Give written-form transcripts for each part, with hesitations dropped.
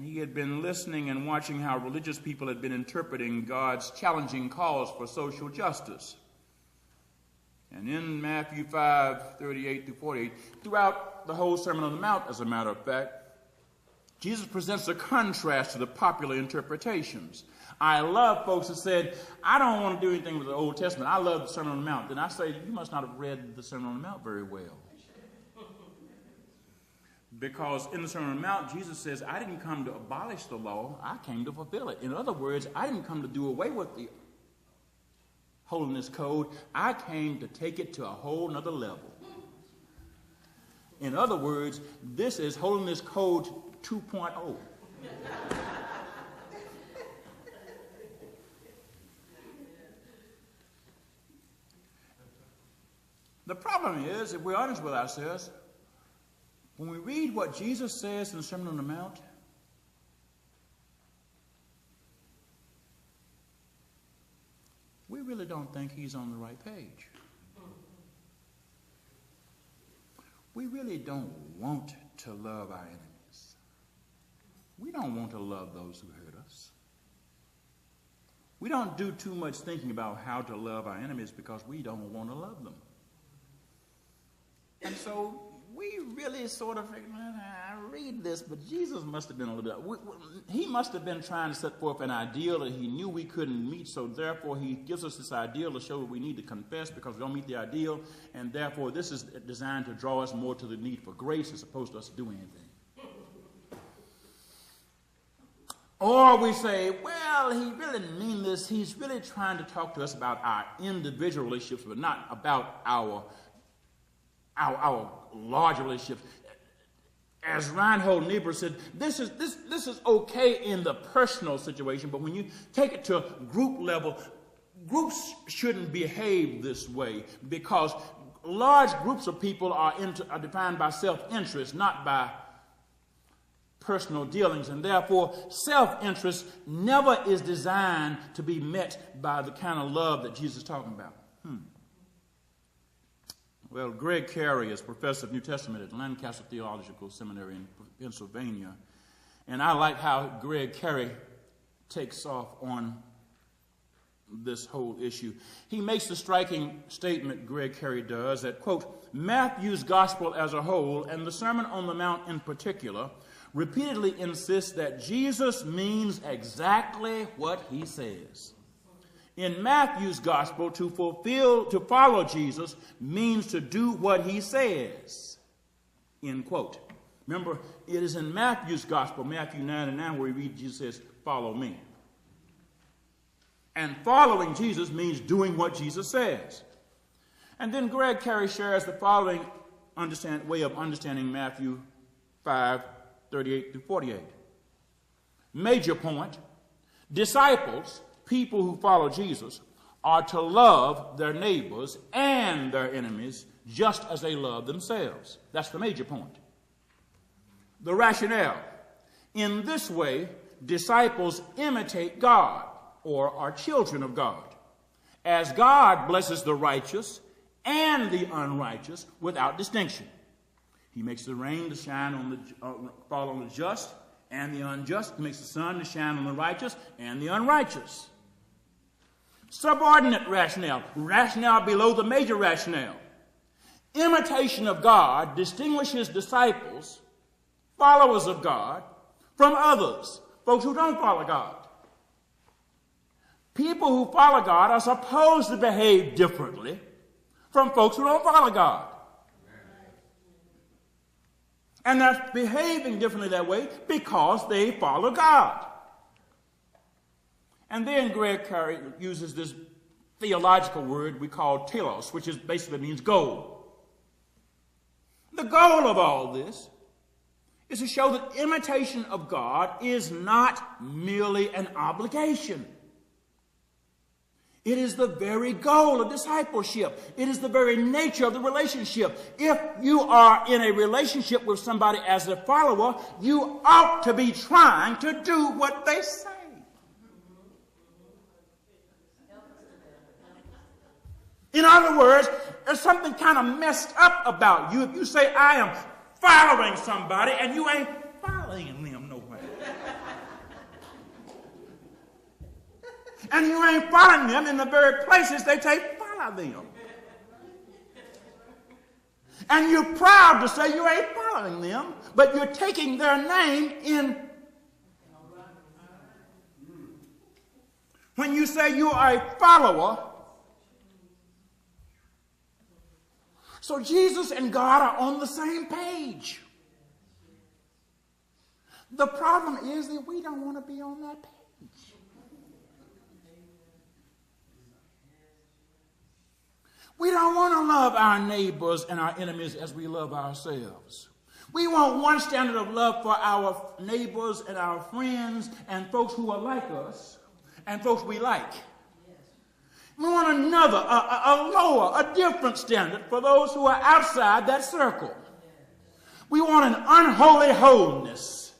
And he had been listening and watching how religious people had been interpreting God's challenging calls for social justice. And in Matthew 5:38 through 48, throughout the whole Sermon on the Mount, as a matter of fact, Jesus presents a contrast to the popular interpretations. I love folks that said, I don't want to do anything with the Old Testament. I love the Sermon on the Mount. Then I say, you must not have read the Sermon on the Mount very well. Because in the Sermon on the Mount, Jesus says, I didn't come to abolish the law. I came to fulfill it. In other words, I didn't come to do away with the Holiness Code. I came to take it to a whole nother level. In other words, this is Holiness Code 2.0. The problem is, if we're honest with ourselves, when we read what Jesus says in the Sermon on the Mount, we really don't think he's on the right page. We really don't want to love our enemies. We don't want to love those who hurt us. We don't do too much thinking about how to love our enemies because we don't want to love them. And so we really sort of think, I read this, but Jesus must have been a little bit, he must have been trying to set forth an ideal that he knew we couldn't meet, so therefore he gives us this ideal to show that we need to confess because we don't meet the ideal, and therefore this is designed to draw us more to the need for grace as opposed to us doing anything. Or we say, well, he really didn't mean this. He's really trying to talk to us about our individual relationships, but not about our larger relationships. As Reinhold Niebuhr said, this is okay in the personal situation, but when you take it to a group level, groups shouldn't behave this way because large groups of people are defined by self-interest, not by personal dealings, and therefore self-interest never is designed to be met by the kind of love that Jesus is talking about. Well, Greg Carey is professor of New Testament at Lancaster Theological Seminary in Pennsylvania, and I like how Greg Carey takes off on this whole issue. He makes the striking statement, Greg Carey does, that, quote, Matthew's gospel as a whole, and the Sermon on the Mount in particular, repeatedly insists that Jesus means exactly what he says. In Matthew's gospel, to follow Jesus means to do what he says, end quote. Remember, it is in Matthew's gospel, Matthew 9:9, where we read Jesus says, follow me. And following Jesus means doing what Jesus says. And then Greg Carey shares the following way of understanding Matthew 5:38 through 48. Major point, disciples, people who follow Jesus, are to love their neighbors and their enemies just as they love themselves. That's the major point. The rationale. In this way, disciples imitate God, or are children of God, as God blesses the righteous and the unrighteous without distinction. He makes the rain to shine fall on the just and the unjust. He makes the sun to shine on the righteous and the unrighteous. Subordinate rationale. Rationale below the major rationale. Imitation of God distinguishes disciples, followers of God, from others, folks who don't follow God. People who follow God are supposed to behave differently from folks who don't follow God. And they're behaving differently that way because they follow God. And then Greg Carey uses this theological word we call telos, which basically means goal. The goal of all this is to show that imitation of God is not merely an obligation. It is the very goal of discipleship. It is the very nature of the relationship. If you are in a relationship with somebody as a follower, you ought to be trying to do what they say. In other words, there's something kind of messed up about you if you say, I am following somebody, and you ain't following them nowhere. And you ain't following them in the very places they follow them. And you're proud to say you ain't following them, but you're taking their name in. When you say you are a follower, so Jesus and God are on the same page. The problem is that we don't want to be on that page. We don't want to love our neighbors and our enemies as we love ourselves. We want one standard of love for our neighbors and our friends and folks who are like us and folks we like. We want another, a lower, a different standard for those who are outside that circle. We want an unholy wholeness.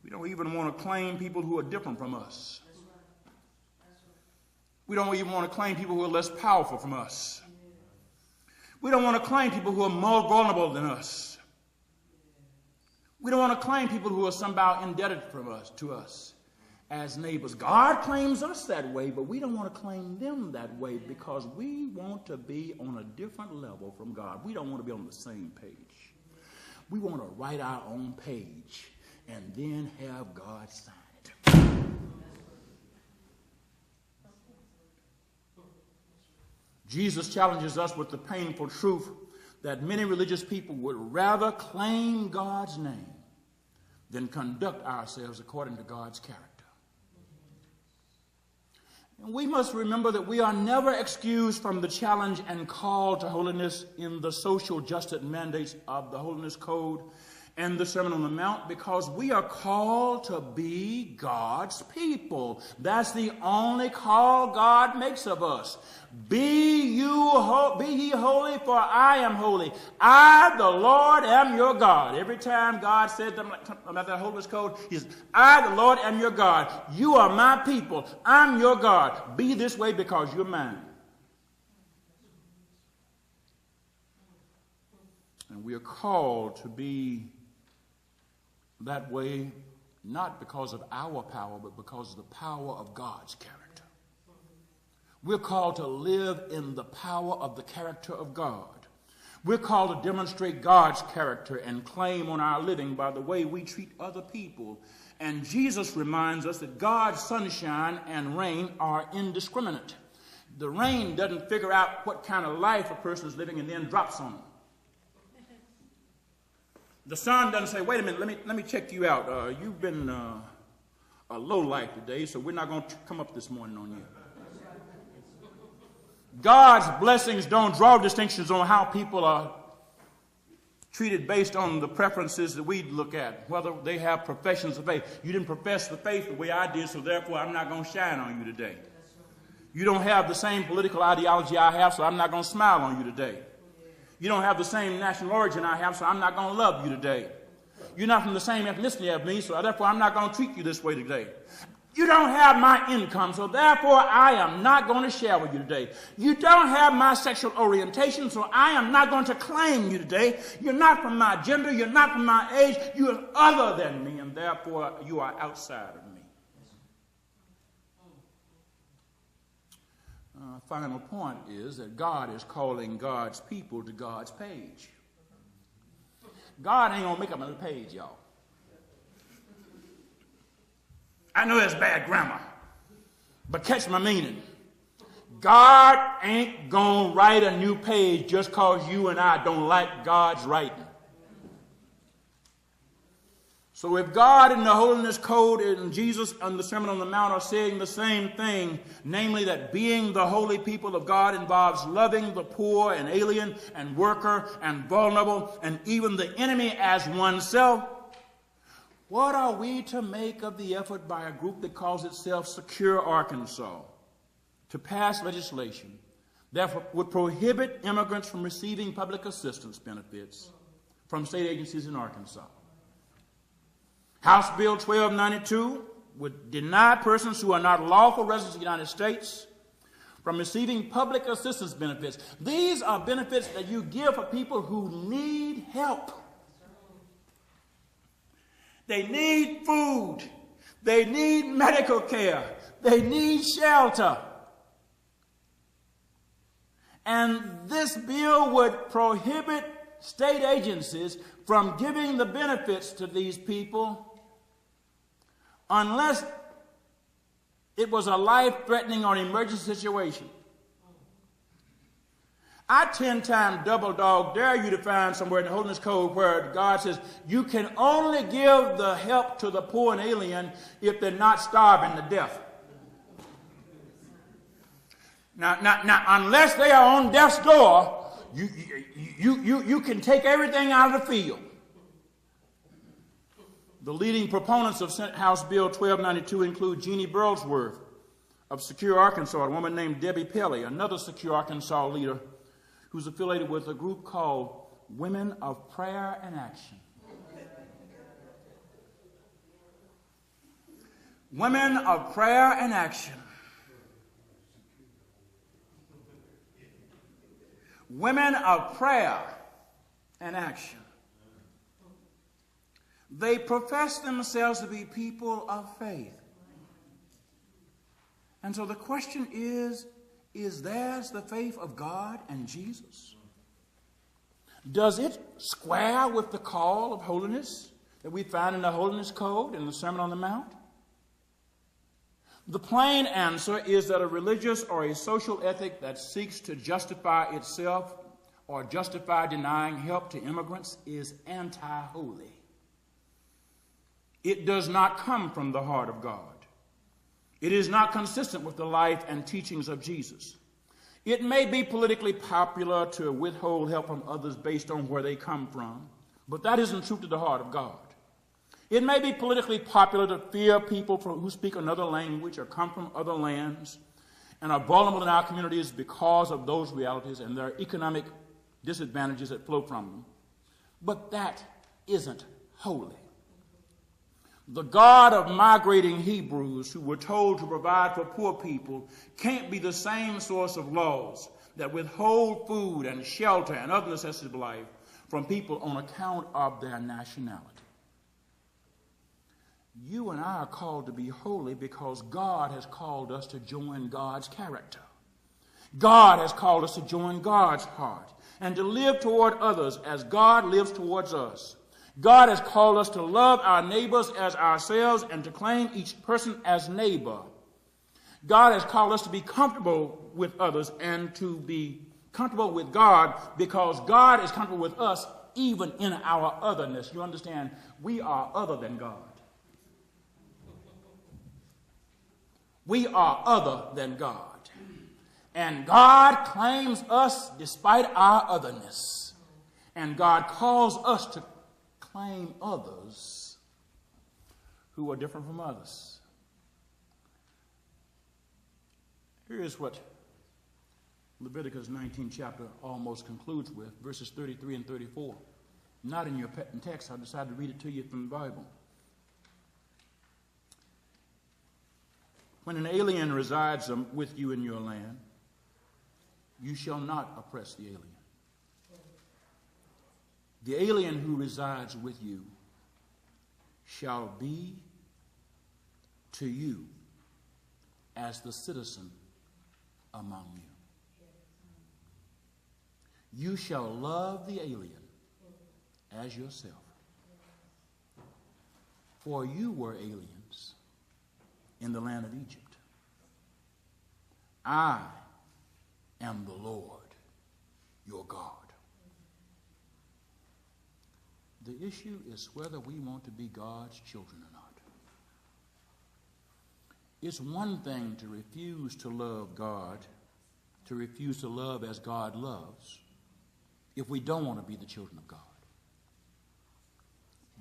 We don't even want to claim people who are different from us. We don't even want to claim people who are less powerful from us. We don't want to claim people who are more vulnerable than us. We don't want to claim people who are somehow indebted to us as neighbors. God claims us that way, but we don't want to claim them that way because we want to be on a different level from God. We don't want to be on the same page. We want to write our own page and then have God sign it. Jesus challenges us with the painful truth that many religious people would rather claim God's name than conduct ourselves according to God's character. And we must remember that we are never excused from the challenge and call to holiness in the social justice mandates of the Holiness Code and the Sermon on the Mount because we are called to be God's people. That's the only call God makes of us. Be ye holy, for I am holy. I, the Lord, am your God. Every time God said about that Holiness Code, he says, I, the Lord, am your God. You are my people. I'm your God. Be this way because you're mine. And we are called to be that way, not because of our power, but because of the power of God's character. We're called to live in the power of the character of God. We're called to demonstrate God's character and claim on our living by the way we treat other people. And Jesus reminds us that God's sunshine and rain are indiscriminate. The rain doesn't figure out what kind of life a person is living and then drops on them. The sun doesn't say, wait a minute, let me check you out. You've been a low life today, so we're not going to come up this morning on you. God's blessings don't draw distinctions on how people are treated based on the preferences that we look at, whether they have professions of faith. You didn't profess the faith the way I did, so therefore I'm not going to shine on you today. You don't have the same political ideology I have, so I'm not going to smile on you today. You don't have the same national origin I have, so I'm not going to love you today. You're not from the same ethnicity as me, so therefore I'm not going to treat you this way today. You don't have my income, so therefore I am not going to share with you today. You don't have my sexual orientation, so I am not going to claim you today. You're not from my gender, you're not from my age, you are other than me, and therefore you are outside of me. Final point is that God is calling God's people to God's page. God ain't going to make up another page, y'all. I know that's bad grammar, but catch my meaning. God ain't going to write a new page just because you and I don't like God's writing. So if God in the Holiness Code and Jesus on the Sermon on the Mount are saying the same thing, namely that being the holy people of God involves loving the poor and alien and worker and vulnerable and even the enemy as oneself, what are we to make of the effort by a group that calls itself Secure Arkansas to pass legislation that would prohibit immigrants from receiving public assistance benefits from state agencies in Arkansas? House Bill 1292 would deny persons who are not lawful residents of the United States from receiving public assistance benefits. These are benefits that you give for people who need help. They need food. They need medical care. They need shelter. And this bill would prohibit state agencies from giving the benefits to these people unless it was a life-threatening or emergency situation. I 10 times double dog dare you to find somewhere in the Holiness Code where God says you can only give the help to the poor and alien if they're not starving to death. Now, unless they are on death's door, you can take everything out of the field. The leading proponents of Senate House Bill 1292 include Jeannie Burlsworth of Secure, Arkansas, a woman named Debbie Pelley, another Secure, Arkansas leader who's affiliated with a group called Women of Prayer and Action. Women of Prayer and Action. Women of Prayer and Action. They profess themselves to be people of faith. And so the question is theirs the faith of God and Jesus? Does it square with the call of holiness that we find in the Holiness Code and the Sermon on the Mount? The plain answer is that a religious or a social ethic that seeks to justify itself or justify denying help to immigrants is anti-holy. It does not come from the heart of God. It is not consistent with the life and teachings of Jesus. It may be politically popular to withhold help from others based on where they come from, but that isn't true to the heart of God. It may be politically popular to fear people who speak another language or come from other lands and are vulnerable in our communities because of those realities and their economic disadvantages that flow from them. But that isn't holy. The God of migrating Hebrews who were told to provide for poor people can't be the same source of laws that withhold food and shelter and other necessities of life from people on account of their nationality. You and I are called to be holy because God has called us to join God's character. God has called us to join God's heart and to live toward others as God lives towards us. God has called us to love our neighbors as ourselves and to claim each person as neighbor. God has called us to be comfortable with others and to be comfortable with God because God is comfortable with us even in our otherness. You understand? We are other than God. We are other than God. And God claims us despite our otherness. And God calls us to claim others who are different from others. Here's what Leviticus 19 chapter almost concludes with, verses 33 and 34. Not in your text, I decided to read it to you from the Bible. When an alien resides with you in your land, you shall not oppress the alien. The alien who resides with you shall be to you as the citizen among you. You shall love the alien as yourself. For you were aliens in the land of Egypt. I am the Lord, your God. The issue is whether we want to be God's children or not. It's one thing to refuse to love God, to refuse to love as God loves, if we don't want to be the children of God.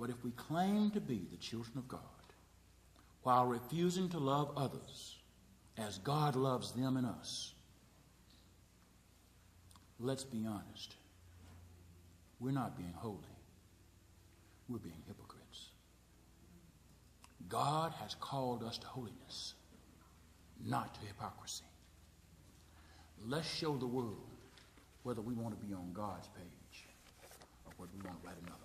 But if we claim to be the children of God while refusing to love others as God loves them and us, let's be honest, we're not being holy. We're being hypocrites. God has called us to holiness, not to hypocrisy. Let's show the world whether we want to be on God's page or whether we want to write another.